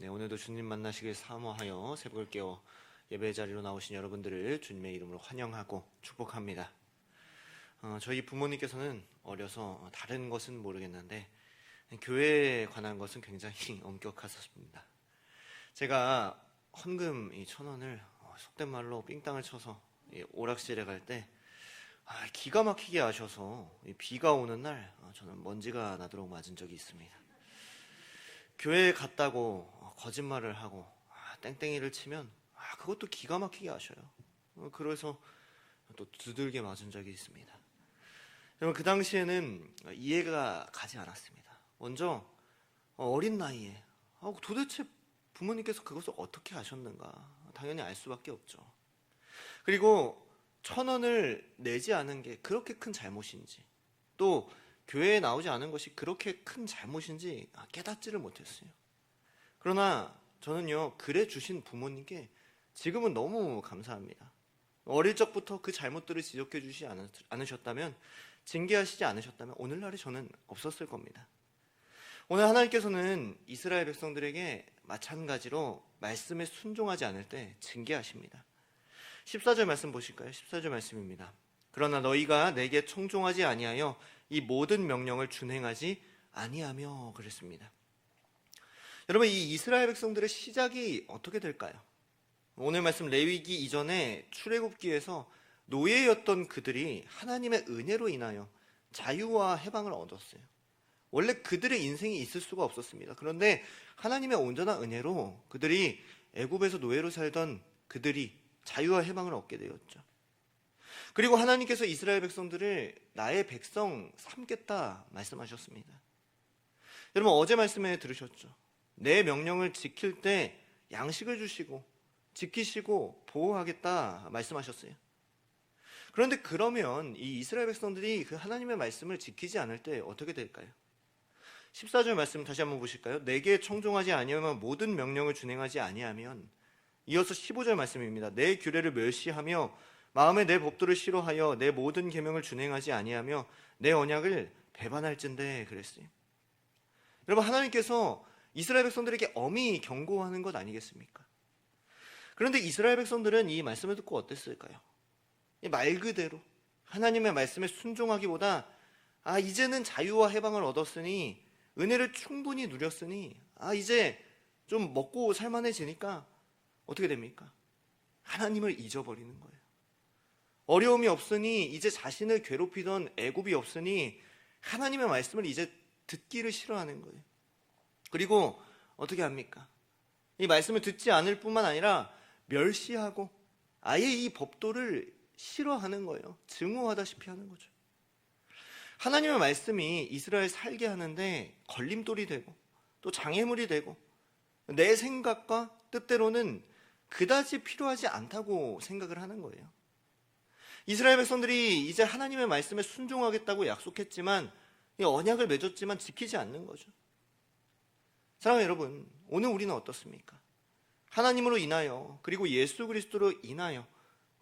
네, 오늘도 주님 만나시길 사모하여 새벽을 깨워 예배 자리로 나오신 여러분들을 주님의 이름으로 환영하고 축복합니다. 저희 부모님께서는 어려서 다른 것은 모르겠는데 교회에 관한 것은 굉장히 엄격하셨습니다. 제가 헌금 1,000원을 속된 말로 삥땅을 쳐서 오락실에 갈 때 기가 막히게 아셔서 비가 오는 날 저는 먼지가 나도록 맞은 적이 있습니다. 교회에 갔다고 거짓말을 하고 땡땡이를 치면 그것도 기가 막히게 아셔요. 그래서 또 두들겨 맞은 적이 있습니다. 여러분, 그 당시에는 이해가 가지 않았습니다. 먼저 어린 나이에 도대체 부모님께서 그것을 어떻게 아셨는가, 당연히 알 수밖에 없죠. 그리고 1,000원을 내지 않은 게 그렇게 큰 잘못인지, 또 교회에 나오지 않은 것이 그렇게 큰 잘못인지 깨닫지를 못했어요. 그러나 저는요, 그래 주신 부모님께 지금은 너무 감사합니다. 어릴 적부터 그 잘못들을 지적해 주시지 않으셨다면, 징계하시지 않으셨다면 오늘날에 저는 없었을 겁니다. 오늘 하나님께서는 이스라엘 백성들에게 마찬가지로 말씀에 순종하지 않을 때 징계하십니다. 14절 말씀 보실까요? 14절 말씀입니다. 그러나 너희가 내게 청종하지 아니하여 이 모든 명령을 준행하지 아니하며, 그랬습니다. 여러분, 이 이스라엘 백성들의 시작이 어떻게 될까요? 오늘 말씀 레위기 이전에 출애굽기에서 노예였던 그들이 하나님의 은혜로 인하여 자유와 해방을 얻었어요. 원래 그들의 인생이 있을 수가 없었습니다. 그런데 하나님의 온전한 은혜로 그들이 애굽에서 노예로 살던 그들이 자유와 해방을 얻게 되었죠. 그리고 하나님께서 이스라엘 백성들을 나의 백성 삼겠다 말씀하셨습니다. 여러분, 어제 말씀에 들으셨죠? 내 명령을 지킬 때 양식을 주시고 지키시고 보호하겠다 말씀하셨어요. 그런데 그러면 이 이스라엘 백성들이 그 하나님의 말씀을 지키지 않을 때 어떻게 될까요? 14절 말씀 다시 한번 보실까요? 내게 청종하지 아니하면 모든 명령을 준행하지 아니하면, 이어서 15절 말씀입니다. 내 규례를 멸시하며 마음에 내 법도를 싫어하여 내 모든 계명을 준행하지 아니하며 내 언약을 배반할진대, 그랬어요. 여러분, 하나님께서 이스라엘 백성들에게 엄히 경고하는 것 아니겠습니까? 그런데 이스라엘 백성들은 이 말씀을 듣고 어땠을까요? 말 그대로 하나님의 말씀에 순종하기보다 이제는 자유와 해방을 얻었으니, 은혜를 충분히 누렸으니 이제 좀 먹고 살만해지니까 어떻게 됩니까? 하나님을 잊어버리는 거예요. 어려움이 없으니, 이제 자신을 괴롭히던 애굽이 없으니 하나님의 말씀을 이제 듣기를 싫어하는 거예요. 그리고 어떻게 합니까? 이 말씀을 듣지 않을 뿐만 아니라 멸시하고 아예 이 법도를 싫어하는 거예요. 증오하다시피 하는 거죠. 하나님의 말씀이 이스라엘 살게 하는데 걸림돌이 되고 또 장애물이 되고 내 생각과 뜻대로는 그다지 필요하지 않다고 생각을 하는 거예요. 이스라엘 백성들이 이제 하나님의 말씀에 순종하겠다고 약속했지만, 이 언약을 맺었지만 지키지 않는 거죠. 사랑하는 여러분, 오늘 우리는 어떻습니까? 하나님으로 인하여, 그리고 예수 그리스도로 인하여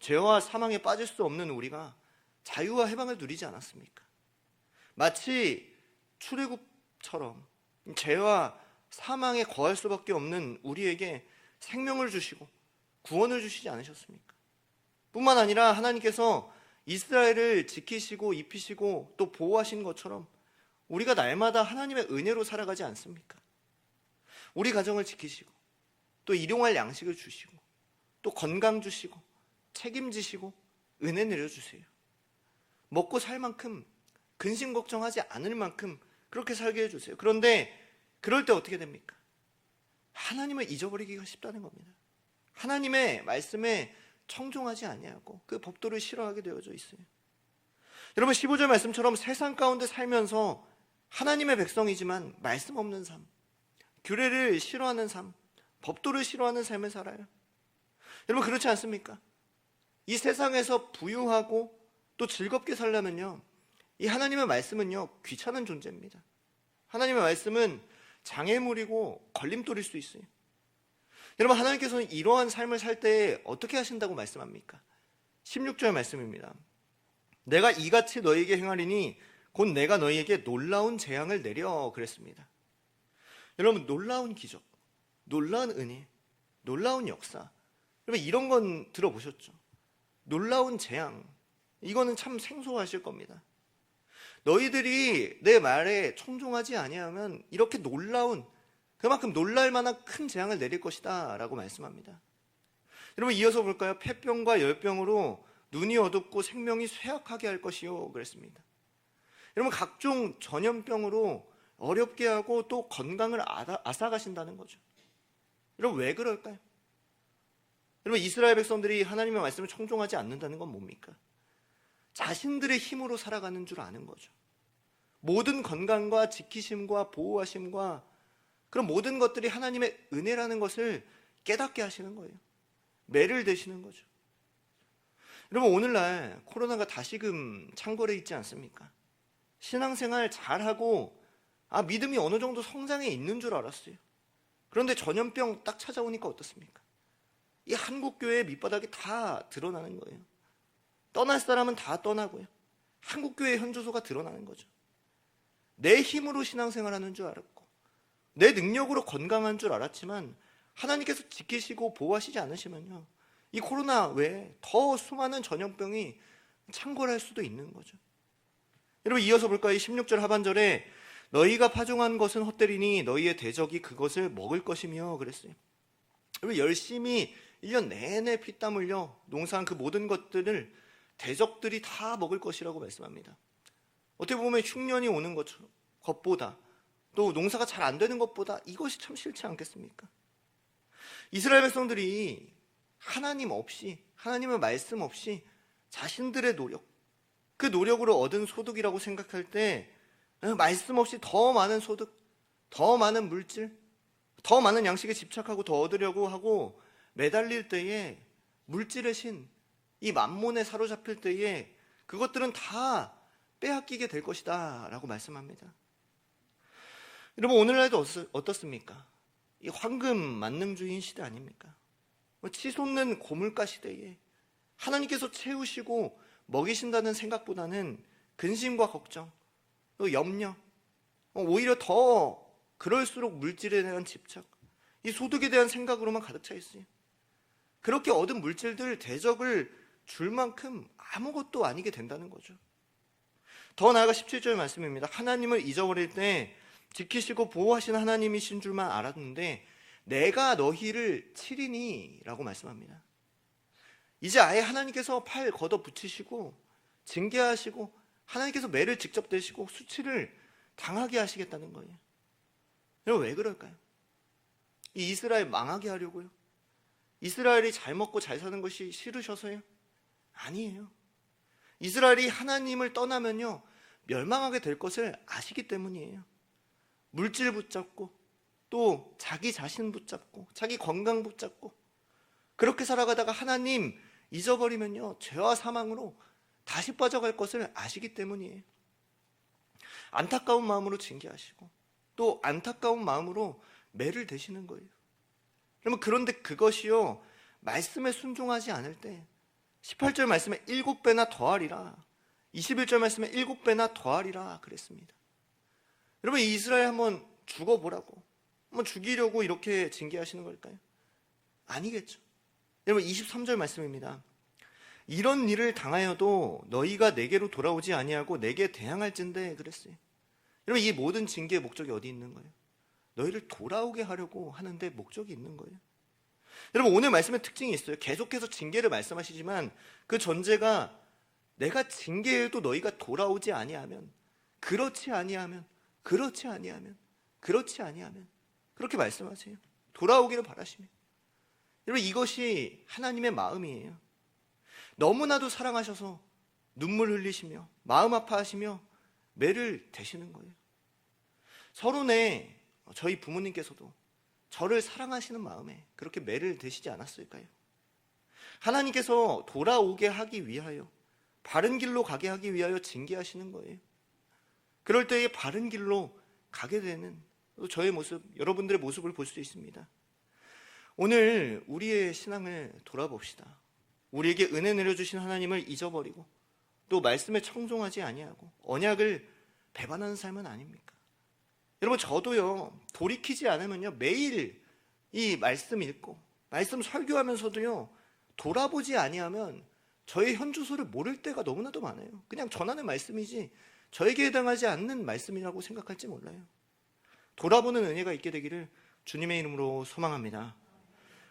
죄와 사망에 빠질 수 없는 우리가 자유와 해방을 누리지 않았습니까? 마치 출애굽처럼 죄와 사망에 거할 수밖에 없는 우리에게 생명을 주시고 구원을 주시지 않으셨습니까? 뿐만 아니라 하나님께서 이스라엘을 지키시고 입히시고 또 보호하신 것처럼 우리가 날마다 하나님의 은혜로 살아가지 않습니까? 우리 가정을 지키시고 또 일용할 양식을 주시고 또 건강 주시고 책임지시고 은혜 내려주세요. 먹고 살 만큼, 근심 걱정하지 않을 만큼 그렇게 살게 해주세요. 그런데 그럴 때 어떻게 됩니까? 하나님을 잊어버리기가 쉽다는 겁니다. 하나님의 말씀에 청종하지 아니하고 그 법도를 싫어하게 되어져 있어요. 여러분, 15절 말씀처럼 세상 가운데 살면서 하나님의 백성이지만 말씀 없는 삶, 규례를 싫어하는 삶, 법도를 싫어하는 삶을 살아요. 여러분, 그렇지 않습니까? 이 세상에서 부유하고 또 즐겁게 살려면요, 이 하나님의 말씀은요, 귀찮은 존재입니다. 하나님의 말씀은 장애물이고 걸림돌일 수 있어요. 여러분, 하나님께서는 이러한 삶을 살 때 어떻게 하신다고 말씀합니까? 16절 말씀입니다. 내가 이같이 너희에게 행하리니 곧 내가 너희에게 놀라운 재앙을 내려, 그랬습니다. 여러분, 놀라운 기적, 놀라운 은혜, 놀라운 역사. 여러분 이런 건 들어보셨죠? 놀라운 재앙. 이거는 참 생소하실 겁니다. 너희들이 내 말에 청종하지 아니하면 이렇게 놀라운, 그만큼 놀랄 만한 큰 재앙을 내릴 것이다 라고 말씀합니다. 여러분 이어서 볼까요? 폐병과 열병으로 눈이 어둡고 생명이 쇠약하게 할 것이요 그랬습니다. 여러분 각종 전염병으로 어렵게 하고 또 건강을 앗아가신다는 거죠. 여러분 왜 그럴까요? 여러분 이스라엘 백성들이 하나님의 말씀을 청종하지 않는다는 건 뭡니까? 자신들의 힘으로 살아가는 줄 아는 거죠. 모든 건강과 지키심과 보호하심과 그런 모든 것들이 하나님의 은혜라는 것을 깨닫게 하시는 거예요. 매를 대시는 거죠. 여러분 오늘날 코로나가 다시금 창궐해 있지 않습니까? 신앙생활 잘하고 믿음이 어느 정도 성장해 있는 줄 알았어요. 그런데 전염병 딱 찾아오니까 어떻습니까? 이 한국교회의 밑바닥이 다 드러나는 거예요. 떠날 사람은 다 떠나고요. 한국교회의 현주소가 드러나는 거죠. 내 힘으로 신앙생활하는 줄 알았고 내 능력으로 건강한 줄 알았지만 하나님께서 지키시고 보호하시지 않으시면요, 이 코로나 외에 더 수많은 전염병이 창궐할 수도 있는 거죠. 여러분 이어서 볼까요? 16절 하반절에 너희가 파종한 것은 헛되리니 너희의 대적이 그것을 먹을 것이며 그랬어요. 여러분 열심히 1년 내내 피땀 흘려 농사한 그 모든 것들을 대적들이 다 먹을 것이라고 말씀합니다. 어떻게 보면 흉년이 오는 것보다 또 농사가 잘 안 되는 것보다 이것이 참 싫지 않겠습니까? 이스라엘 백성들이 하나님 없이, 하나님의 말씀 없이 자신들의 노력, 그 노력으로 얻은 소득이라고 생각할 때 말씀 없이 더 많은 소득, 더 많은 물질, 더 많은 양식에 집착하고 더 얻으려고 하고 매달릴 때에 물질의 신, 이 만몬에 사로잡힐 때에 그것들은 다 빼앗기게 될 것이다 라고 말씀합니다. 여러분 오늘날도 어떻습니까? 이 황금 만능주의인 시대 아닙니까? 치솟는 고물가 시대에 하나님께서 채우시고 먹이신다는 생각보다는 근심과 걱정, 또 염려, 오히려 더 그럴수록 물질에 대한 집착, 이 소득에 대한 생각으로만 가득 차 있어요. 그렇게 얻은 물질들 대적을 줄 만큼 아무것도 아니게 된다는 거죠. 더 나아가 17절 말씀입니다. 하나님을 잊어버릴 때 지키시고 보호하시는 하나님이신 줄만 알았는데 내가 너희를 치리니 라고 말씀합니다. 이제 아예 하나님께서 팔 걷어 붙이시고 징계하시고 하나님께서 매를 직접 대시고 수치를 당하게 하시겠다는 거예요. 여러분 왜 그럴까요? 이 이스라엘 망하게 하려고요? 이스라엘이 잘 먹고 잘 사는 것이 싫으셔서요? 아니에요. 이스라엘이 하나님을 떠나면요 멸망하게 될 것을 아시기 때문이에요. 물질 붙잡고 또 자기 자신 붙잡고 자기 건강 붙잡고 그렇게 살아가다가 하나님 잊어버리면요 죄와 사망으로 다시 빠져갈 것을 아시기 때문이에요. 안타까운 마음으로 징계하시고 또 안타까운 마음으로 매를 대시는 거예요. 그러면 그런데 그것이요 말씀에 순종하지 않을 때 18절 말씀에 7배나 더하리라, 21절 말씀에 7배나 더하리라 그랬습니다. 여러분 이 이스라엘 한번 죽어보라고, 한번 죽이려고 이렇게 징계하시는 걸까요? 아니겠죠. 여러분 23절 말씀입니다. 이런 일을 당하여도 너희가 내게로 돌아오지 아니하고 내게 대항할진대 그랬어요. 여러분 이 모든 징계의 목적이 어디 있는 거예요? 너희를 돌아오게 하려고 하는데 목적이 있는 거예요. 여러분 오늘 말씀의 특징이 있어요. 계속해서 징계를 말씀하시지만 그 전제가 내가 징계해도 너희가 돌아오지 아니하면, 그렇지 아니하면, 그렇지 아니하면, 그렇지 아니하면 그렇게 말씀하세요. 돌아오기를 바라시며. 여러분 이것이 하나님의 마음이에요. 너무나도 사랑하셔서 눈물 흘리시며 마음 아파하시며 매를 대시는 거예요. 서론에 저희 부모님께서도 저를 사랑하시는 마음에 그렇게 매를 대시지 않았을까요? 하나님께서 돌아오게 하기 위하여, 바른 길로 가게 하기 위하여 징계하시는 거예요. 그럴 때에 바른 길로 가게 되는 저의 모습, 여러분들의 모습을 볼 수 있습니다. 오늘 우리의 신앙을 돌아봅시다. 우리에게 은혜 내려주신 하나님을 잊어버리고 또 말씀에 청종하지 아니하고 언약을 배반하는 삶은 아닙니까? 여러분 저도요 돌이키지 않으면요 매일 이 말씀 읽고 말씀 설교하면서도요, 돌아보지 아니하면 저의 현 주소를 모를 때가 너무나도 많아요. 그냥 전하는 말씀이지 저에게 해당하지 않는 말씀이라고 생각할지 몰라요. 돌아보는 은혜가 있게 되기를 주님의 이름으로 소망합니다.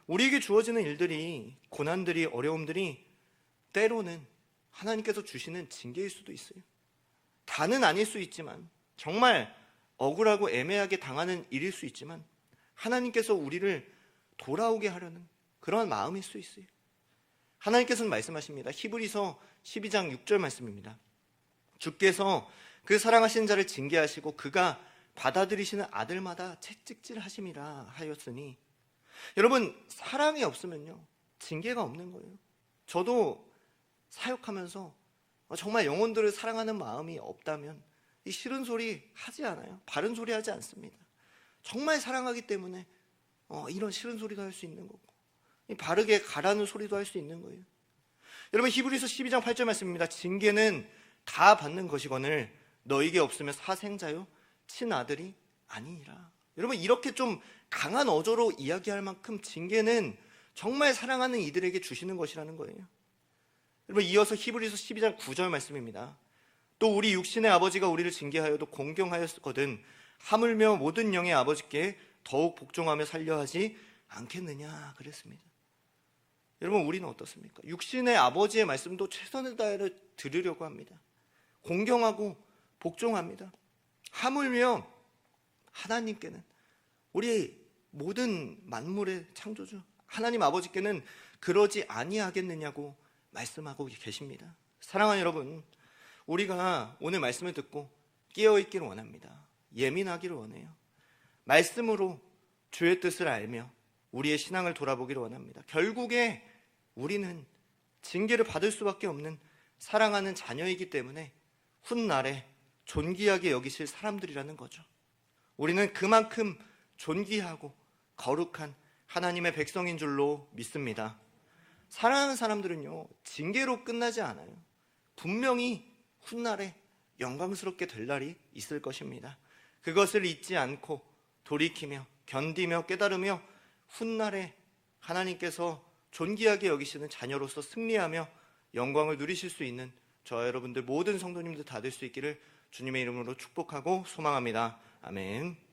우리에게 주어지는 일들이, 고난들이, 어려움들이 때로는 하나님께서 주시는 징계일 수도 있어요. 다는 아닐 수 있지만, 정말 억울하고 애매하게 당하는 일일 수 있지만 하나님께서 우리를 돌아오게 하려는 그런 마음일 수 있어요. 하나님께서는 말씀하십니다. 히브리서 12장 6절 말씀입니다. 주께서 그 사랑하시는 자를 징계하시고 그가 받아들이시는 아들마다 채찍질 하심이라 하였으니, 여러분, 사랑이 없으면요 징계가 없는 거예요. 저도 사역하면서 정말 영혼들을 사랑하는 마음이 없다면 이 싫은 소리 하지 않아요. 바른 소리 하지 않습니다. 정말 사랑하기 때문에 이런 싫은 소리도 할 수 있는 거고, 바르게 가라는 소리도 할 수 있는 거예요. 여러분, 히브리서 12장 8절 말씀입니다. 징계는 다 받는 것이거늘 너에게 없으면 사생자요 친아들이 아니니라. 여러분, 이렇게 좀 강한 어조로 이야기할 만큼 징계는 정말 사랑하는 이들에게 주시는 것이라는 거예요. 여러분, 이어서 히브리서 12장 9절 말씀입니다. 또 우리 육신의 아버지가 우리를 징계하여도 공경하였거든 하물며 모든 영의 아버지께 더욱 복종하며 살려하지 않겠느냐 그랬습니다. 여러분, 우리는 어떻습니까? 육신의 아버지의 말씀도 최선을 다해 들으려고 합니다. 공경하고 복종합니다. 하물며 하나님께는, 우리 모든 만물의 창조주 하나님 아버지께는 그러지 아니하겠느냐고 말씀하고 계십니다. 사랑하는 여러분, 우리가 오늘 말씀을 듣고 깨어있기를 원합니다. 예민하기를 원해요. 말씀으로 주의 뜻을 알며 우리의 신앙을 돌아보기를 원합니다. 결국에 우리는 징계를 받을 수밖에 없는 사랑하는 자녀이기 때문에 훗날에 존귀하게 여기실 사람들이라는 거죠. 우리는 그만큼 존귀하고 거룩한 하나님의 백성인 줄로 믿습니다. 사랑하는 사람들은요, 징계로 끝나지 않아요. 분명히 훗날에 영광스럽게 될 날이 있을 것입니다. 그것을 잊지 않고 돌이키며 견디며 깨달으며 훗날에 하나님께서 존귀하게 여기시는 자녀로서 승리하며 영광을 누리실 수 있는 저와 여러분들 모든 성도님들 다 될 수 있기를 주님의 이름으로 축복하고 소망합니다. 아멘.